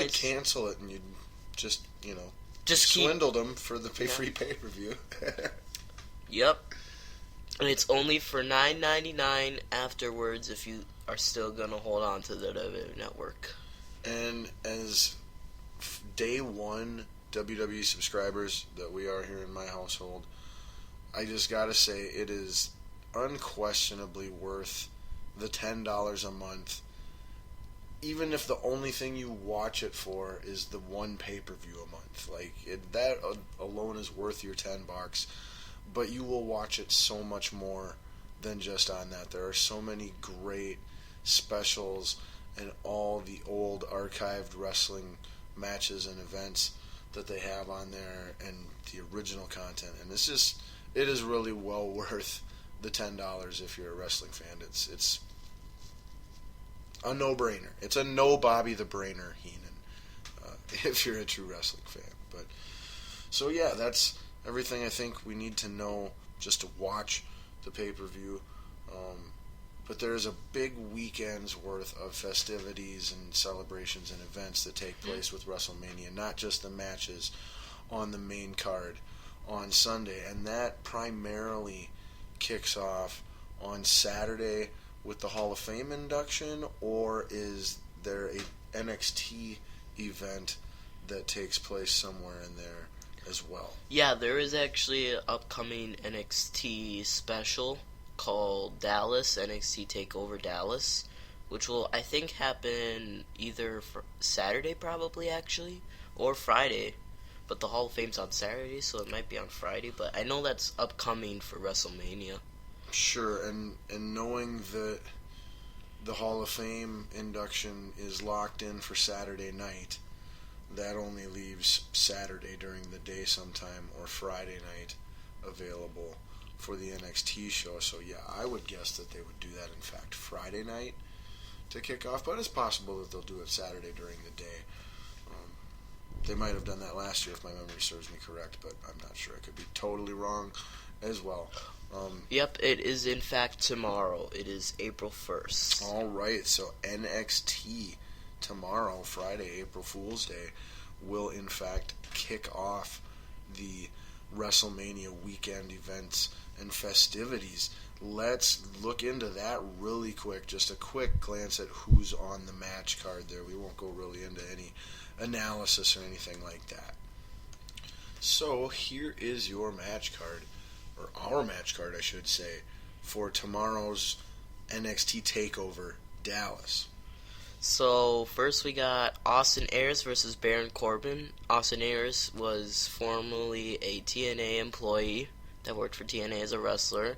could cancel it and you'd just, just swindled them for the free pay-per-view. Yep. And it's only for $9.99 afterwards if you are still going to hold on to the WWE Network. And as day one WWE subscribers that we are here in my household, I just got to say it is unquestionably worth the $10 a month, even if the only thing you watch it for is the one pay-per-view a month. That alone is worth your $10, but you will watch it so much more than just on that. There are so many great specials and all the old archived wrestling matches and events that they have on there and the original content, and it is really well worth the $10 if you're a wrestling fan. It's a no-brainer. It's a no Bobby the Brainer Heenan if you're a true wrestling fan. But so yeah, that's everything I think we need to know just to watch the pay-per-view. But there's a big weekend's worth of festivities and celebrations and events that take place with WrestleMania, not just the matches on the main card on Sunday. And that primarily kicks off on Saturday with the Hall of Fame induction, or is there a NXT event that takes place somewhere in there as well? Yeah, there is actually an upcoming NXT special called Dallas, NXT TakeOver Dallas, which will, I think, happen either Saturday probably, actually, or Friday. But the Hall of Fame's on Saturday, so it might be on Friday, but I know that's upcoming for WrestleMania. Sure, and knowing that the Hall of Fame induction is locked in for Saturday night, that only leaves Saturday during the day sometime or Friday night available for the NXT show. So yeah, I would guess that they would do that, in fact, Friday night to kick off, but it's possible that they'll do it Saturday during the day. They might have done that last year if my memory serves me correct, but I'm not sure. I could be totally wrong as well. Yep, it is in fact tomorrow. It is April 1st. All right, so NXT tomorrow, Friday, April Fool's Day, will in fact kick off the WrestleMania weekend events and festivities. Let's look into that really quick. Just a quick glance at who's on the match card there. We won't go really into any analysis or anything like that. So here is your match card, or our match card I should say, for tomorrow's NXT TakeOver Dallas. So first we got Austin Aries versus Baron Corbin. Austin Aries was formerly a TNA employee that worked for TNA as a wrestler,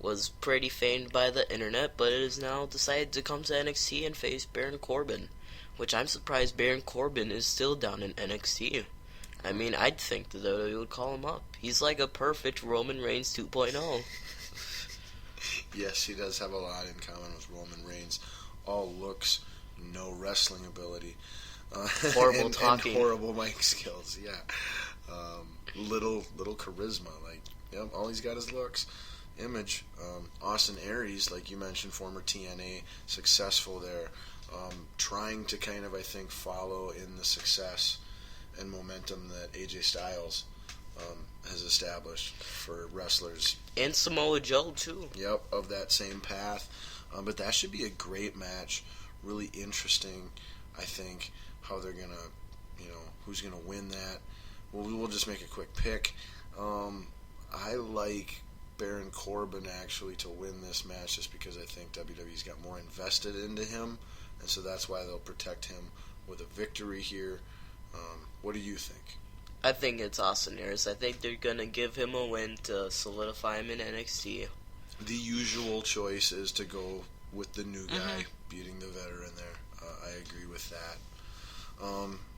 was pretty famed by the internet, but has now decided to come to NXT and face Baron Corbin, which I'm surprised Baron Corbin is still down in NXT. I mean, I'd think that WWE would call him up. He's like a perfect Roman Reigns 2.0. Yes, he does have a lot in common with Roman Reigns. All looks, no wrestling ability. Horrible talking. And horrible mic skills, yeah. Little charisma. All he's got is looks. Image. Austin Aries, like you mentioned, former TNA, successful there. Trying to kind of, I think, follow in the success and momentum that AJ Styles has established for wrestlers. And Samoa Joe, too. Yep, of that same path. But that should be a great match. Really interesting, I think, how they're going to, who's going to win that. Well, we will just make a quick pick. I like Baron Corbin, actually, to win this match just because I think WWE's got more invested into him. And so that's why they'll protect him with a victory here. What do you think? I think it's Austin Aries. I think they're going to give him a win to solidify him in NXT. The usual choice is to go with the new guy beating the veteran there. I agree with that.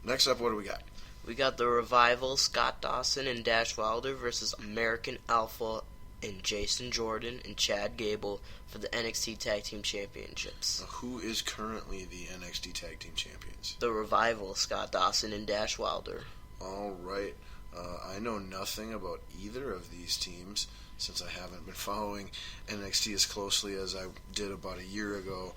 Next up, what do we got? We got the Revival, Scott Dawson and Dash Wilder versus American Alpha and Jason Jordan and Chad Gable for the NXT Tag Team Championships. Who is currently the NXT Tag Team Champions? The Revival, Scott Dawson and Dash Wilder. All right. I know nothing about either of these teams since I haven't been following NXT as closely as I did about a year ago.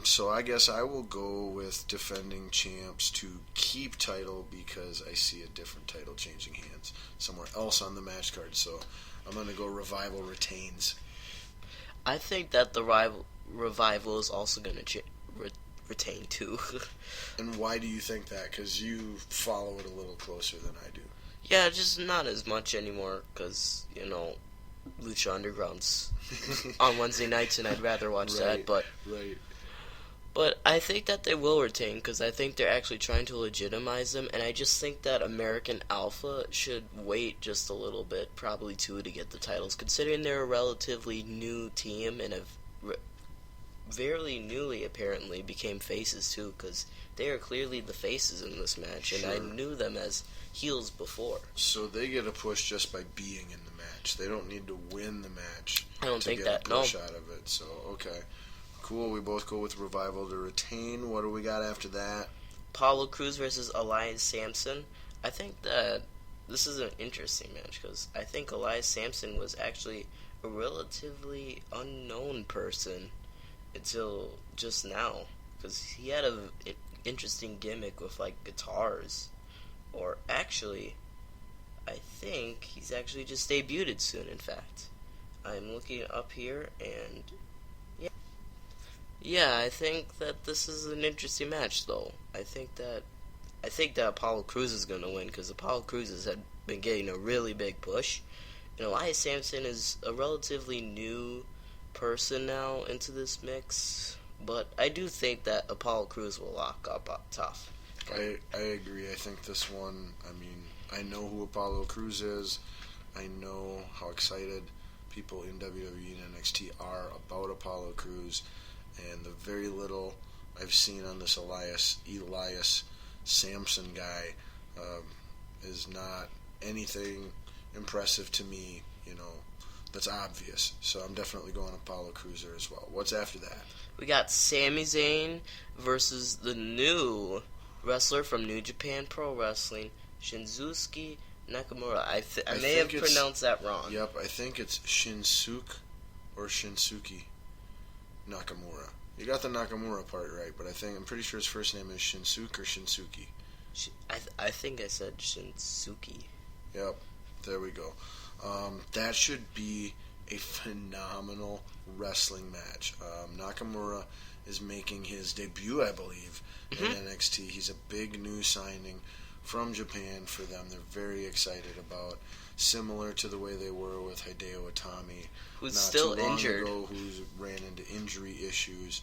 So I guess I will go with defending champs to keep title because I see a different title changing hands somewhere else on the match card. So I'm going to go Revival retains. I think that the Revival is also going to retain too. And why do you think that? Because you follow it a little closer than I do. Yeah, just not as much anymore because, Lucha Underground's on Wednesday nights, and I'd rather watch that. But Right. But I think that they will retain because I think they're actually trying to legitimize them, and I just think that American Alpha should wait just a little bit, probably two, to get the titles, considering they're a relatively new team and have very newly apparently became faces too, because they are clearly the faces in this match, and I knew them as heels before. So they get a push just by being in the match. They don't need to win the match I don't to think get that, a no. push out of it. So, okay. Cool, we both go with Revival to retain. What do we got after that? Apollo Crews versus Elias Sampson. I think that this is an interesting match because I think Elias Sampson was actually a relatively unknown person until just now because he had an interesting gimmick with like guitars. Or actually, I think he's actually just debuted soon, in fact. I'm looking up here and yeah, I think that this is an interesting match, though. I think that Apollo Crews is going to win because Apollo Crews has been getting a really big push. And Elias Sampson is a relatively new person now into this mix, but I do think that Apollo Crews will lock up tough. I agree. I think this one, I know who Apollo Crews is. I know how excited people in WWE and NXT are about Apollo Crews. And the very little I've seen on this Elias Sampson guy is not anything impressive to me, that's obvious. So I'm definitely going Apollo Crews there as well. What's after that? We got Sami Zayn versus the new wrestler from New Japan Pro Wrestling, Shinsuke Nakamura. I may have pronounced that wrong. Yep, I think it's Shinsuke or Shinsuke Nakamura. You got the Nakamura part right, but I'm pretty sure his first name is Shinsuke or Shinsuke. I think I said Shinsuke. Yep, there we go. That should be a phenomenal wrestling match. Nakamura is making his debut, I believe, in NXT. He's a big new signing from Japan for them. They're very excited about, similar to the way they were with Hideo Itami, who's not still too long injured, ago, who's ran into injury issues.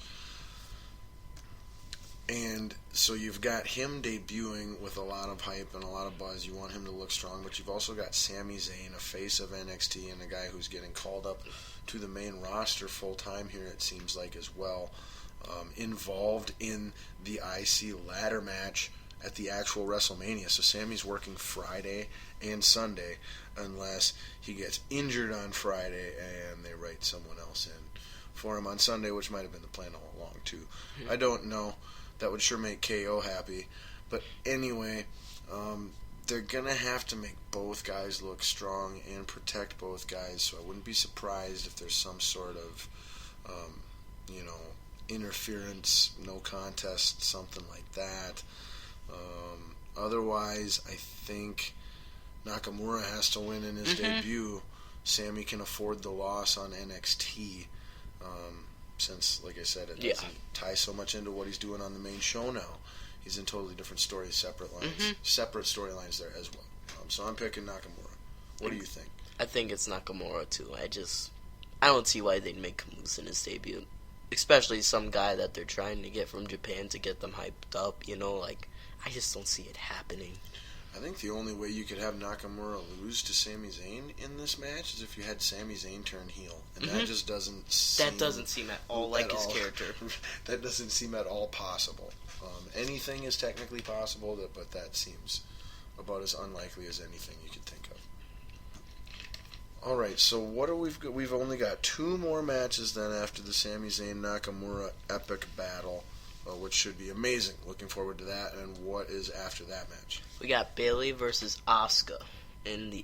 And so you've got him debuting with a lot of hype and a lot of buzz. You want him to look strong, but you've also got Sami Zayn, a face of NXT, and a guy who's getting called up to the main roster full time here, it seems like, as well. Involved in the IC ladder match at the actual WrestleMania. So Sammy's working Friday and Sunday unless he gets injured on Friday and they write someone else in for him on Sunday, which might have been the plan all along too. I don't know. That would sure make KO happy. But anyway, they're going to have to make both guys look strong and protect both guys, so I wouldn't be surprised if there's some sort of, interference, no contest, something like that. Otherwise, I think Nakamura has to win in his debut. Sammy can afford the loss on NXT, since, like I said, it doesn't tie so much into what he's doing on the main show now. He's in totally different stories, separate lines, separate storylines there as well. So I'm picking Nakamura. What do you think? I think it's Nakamura too. I don't see why they'd make him lose in his debut, especially some guy that they're trying to get from Japan to get them hyped up. I just don't see it happening. I think the only way you could have Nakamura lose to Sami Zayn in this match is if you had Sami Zayn turn heel, and that just doesn't seem... That doesn't seem at all like his character. That doesn't seem at all possible. Anything is technically possible, but that seems about as unlikely as anything you could think of. Alright, so what do we've got? We've only got two more matches then after the Sami Zayn-Nakamura epic battle, which should be amazing. Looking forward to that. And what is after that match? We got Bayley versus Asuka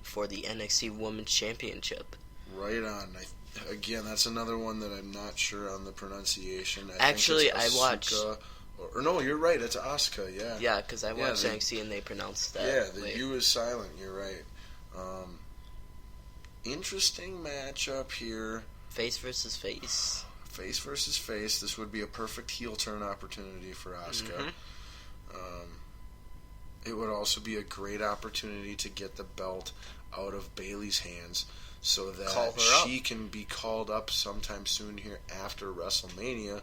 for the NXT Women's Championship. Right on. Again, that's another one that I'm not sure on the pronunciation. Actually, think it's I watched. Asuka, or no, you're right. It's Asuka. Yeah. Yeah, because I watched NXT and they pronounced that. Yeah, the late. U is silent. You're right. Interesting matchup here. Face versus face. Face versus face. This would be a perfect heel turn opportunity for Asuka. Mm-hmm. It would also be a great opportunity to get the belt out of Bayley's hands so that she can be called up sometime soon here after WrestleMania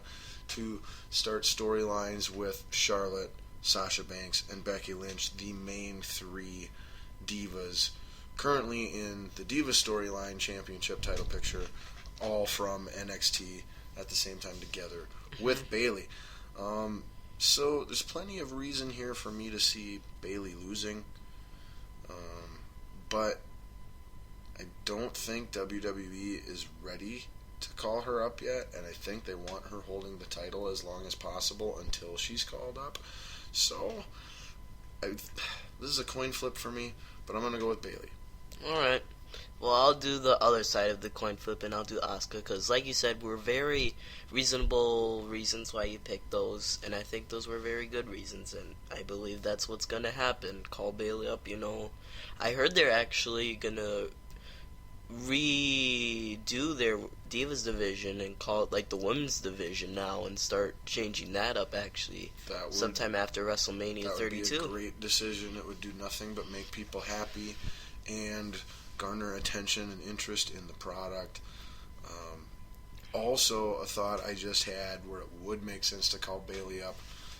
to start storylines with Charlotte, Sasha Banks, and Becky Lynch, the main three divas currently in the Diva Storyline Championship title picture, all from NXT at the same time together with Bayley. So there's plenty of reason here for me to see Bayley losing, but I don't think WWE is ready to call her up yet, and I think they want her holding the title as long as possible until she's called up. So this is a coin flip for me, but I'm going to go with Bayley. Alright. Well, I'll do the other side of the coin flip, and I'll do Asuka, because like you said, were very reasonable reasons why you picked those, and I think those were very good reasons, and I believe that's what's going to happen. Call Bayley up, I heard they're actually going to redo their Divas division and call it like the women's division now and start changing that up actually sometime after WrestleMania 32. That would be a great decision. It would do nothing but make people happy and garner attention and interest in the product. Also, a thought I just had where it would make sense to call Bayley up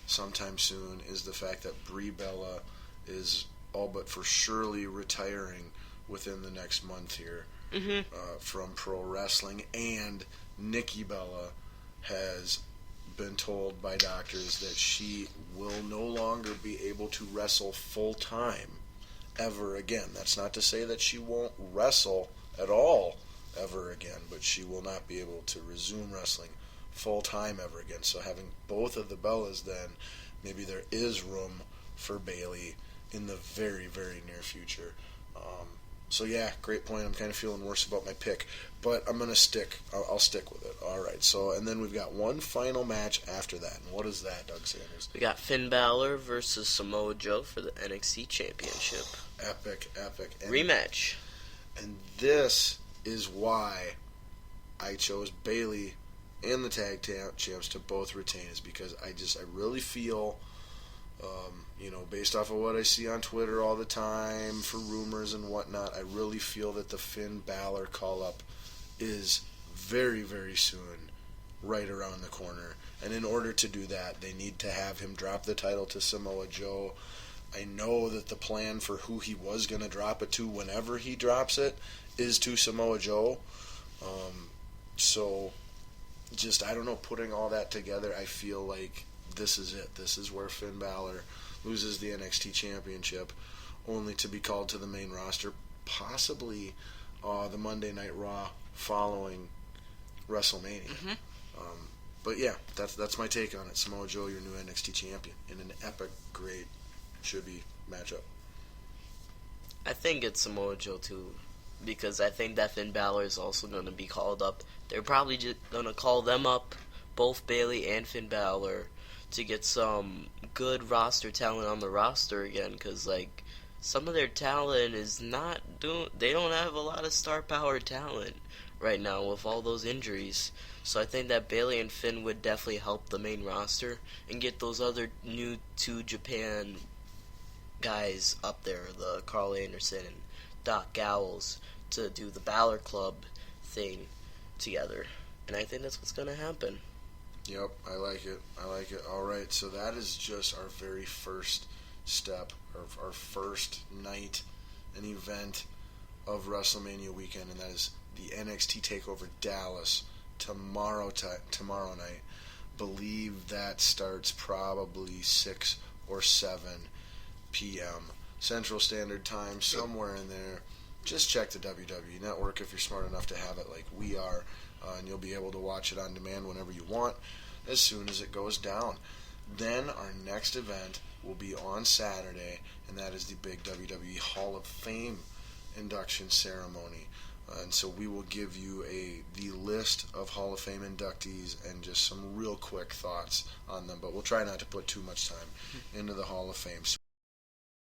sometime soon is the fact that Brie Bella is all but for surely retiring within the next month here from pro wrestling, and Nikki Bella has been told by doctors that she will no longer be able to wrestle full time ever again. That's not to say that she won't wrestle at all ever again, but she will not be able to resume wrestling full time ever again. So having both of the Bellas, then maybe there is room for Bayley in the very, very near future. So yeah, great point. I'm kind of feeling worse about my pick, but I'm gonna stick. I'll stick with it. All right. So and then we've got one final match after that. And what is that, Doug Sanders? We got Finn Balor versus Samoa Joe for the NXT Championship. Epic. And, rematch. And this is why I chose Bayley and the tag champs to both retain, is because I really feel. Based off of what I see on Twitter all the time for rumors and whatnot, I really feel that the Finn Balor call-up is very, very soon, right around the corner. And in order to do that, they need to have him drop the title to Samoa Joe. I know that the plan for who he was going to drop it to whenever he drops it is to Samoa Joe. So, I don't know, putting all that together, I feel like this is it. This is where Finn Balor loses the NXT Championship, only to be called to the main roster, possibly the Monday Night Raw following WrestleMania. But yeah, that's my take on it. Samoa Joe, your new NXT champion, in an epic, great, should-be matchup. I think it's Samoa Joe too, because I think that Finn Balor is also going to be called up. They're probably just going to call them up, both Bayley and Finn Balor, to get some good roster talent on the roster again, because some of their talent is not doing. They don't have a lot of star power talent right now with all those injuries. So I think that Bayley and Finn would definitely help the main roster and get those other new to Japan guys up there, the Carl Anderson and Doc Gallows, to do the Balor Club thing together. And I think that's what's going to happen. Yep, I like it. All right, so that is just our very first step, our first night, an event of WrestleMania weekend, and that is the NXT TakeOver Dallas tomorrow night. Believe that starts probably 6 or 7 p.m. Central Standard Time, somewhere in there. Just check the WWE Network if you're smart enough to have it like we are. And you'll be able to watch it on demand whenever you want as soon as it goes down. Then our next event will be on Saturday, and that is the big WWE Hall of Fame induction ceremony. And so we will give you the list of Hall of Fame inductees and just some real quick thoughts on them. But we'll try not to put too much time into the Hall of Fame. So